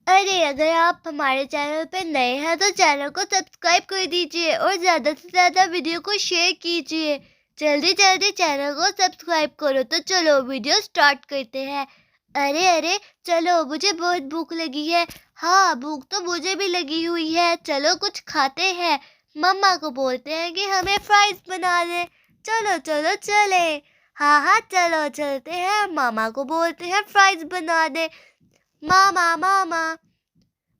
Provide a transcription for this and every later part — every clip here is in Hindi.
अरे अगर आप हमारे चैनल पे नए हैं तो चैनल को सब्सक्राइब कर दीजिए और ज़्यादा से ज़्यादा वीडियो को शेयर कीजिए। जल्दी जल्दी चैनल को सब्सक्राइब करो। तो चलो वीडियो स्टार्ट करते हैं। अरे अरे चलो, मुझे बहुत भूख लगी है। हाँ, भूख तो मुझे भी लगी हुई है। चलो कुछ खाते हैं। मम्मा को बोलते हैं कि हमें फ्राइज बना दे। चलो चलो चले। हाँ हाँ चलो चलते हैं। मामा को बोलते हैं फ्राइज बना दे। मामा मामा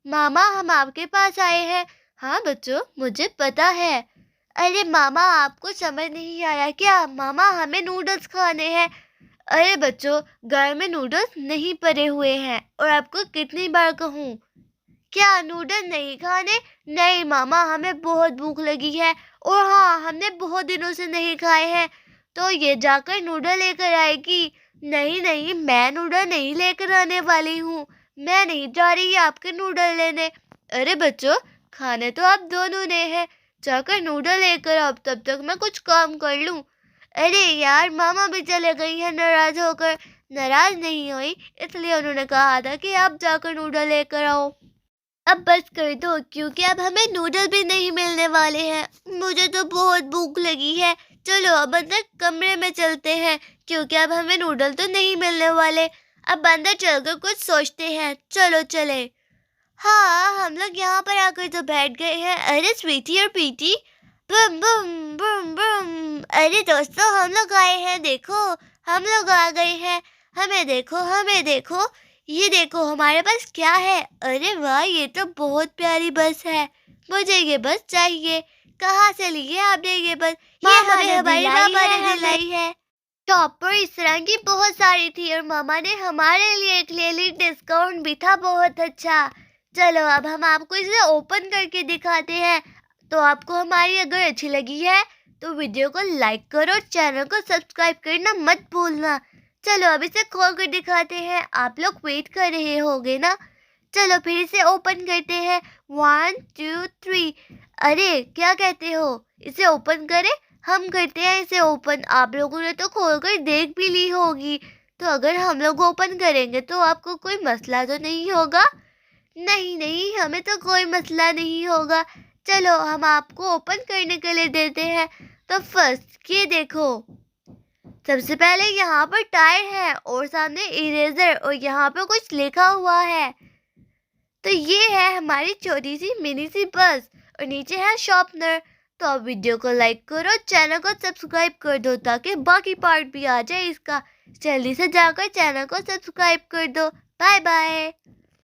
मामा, हम आपके पास आए हैं। हाँ बच्चों, मुझे पता है। अरे मामा, आपको समझ नहीं आया क्या? मामा, हमें नूडल्स खाने हैं। अरे बच्चों, घर में नूडल्स नहीं पड़े हुए हैं और आपको कितनी बार कहूँ, क्या नूडल्स नहीं खाने? नहीं मामा, हमें बहुत भूख लगी है और हाँ, हमने बहुत दिनों से नहीं खाए हैं। तो ये जाकर नूडल लेकर आएगी। नहीं नहीं, मैं नूडल नहीं लेकर आने वाली हूँ। मैं नहीं जा रही आपके नूडल लेने। अरे बच्चों, खाने तो आप दोनों ने हैं। जाकर नूडल लेकर आओ, तब तक मैं कुछ काम कर लूँ। अरे यार, मामा भी चले गई है नाराज होकर। नाराज नहीं हुई, इसलिए उन्होंने कहा था कि आप जाकर नूडल लेकर आओ। अब बस कर दो, क्योंकि अब हमें नूडल भी नहीं मिलने वाले हैं। मुझे तो बहुत भूख लगी है। चलो अब अंदर कमरे में चलते हैं, क्योंकि अब हमें नूडल तो नहीं मिलने वाले। अब अंदर चलकर कुछ सोचते हैं। चलो चले। हाँ, हम लोग यहाँ पर आकर तो बैठ गए हैं। अरे स्वीटी और पीटी, बम बम बम बम। अरे दोस्तों, हम लोग आए हैं, देखो हम लोग आ गए हैं। हमें देखो, हमें देखो। ये देखो हमारे पास क्या है। अरे वाह, ये तो बहुत प्यारी बस है। मुझे ये बस चाहिए। कहाँ से ली है आपने ये बस? ये हमें हमारे पापा ने दिलाई है। शॉप पर इस तरह की बहुत सारी थी और मामा ने हमारे लिए एक ले ली। डिस्काउंट भी था बहुत अच्छा। चलो अब हम आपको इसे ओपन करके दिखाते हैं। तो आपको हमारी अगर अच्छी लगी है तो वीडियो को लाइक करो और चैनल को सब्सक्राइब करना मत भूलना। चलो अब इसे खोल कर दिखाते हैं। आप लोग वेट कर रहे होंगे ना? चलो फिर इसे ओपन करते हैं। 1 2 3। अरे क्या कहते हो, इसे ओपन करें? हम करते हैं इसे ओपन। आप लोगों ने तो खोलकर देख भी ली होगी, तो अगर हम लोग ओपन करेंगे तो आपको कोई मसला तो नहीं होगा? नहीं नहीं, हमें तो कोई मसला नहीं होगा। चलो हम आपको ओपन करने के लिए देते हैं। तो फर्स्ट ये देखो, सबसे पहले यहाँ पर टायर है और सामने इरेजर और यहाँ पर कुछ लिखा हुआ है। तो ये है हमारी छोटी सी मिनी सी बस और नीचे है शॉर्पनर। तो अब वीडियो को लाइक करो, चैनल को सब्सक्राइब कर दो ताकि बाकी पार्ट भी आ जाए इसका। जल्दी से जाकर चैनल को सब्सक्राइब कर दो। Bye bye.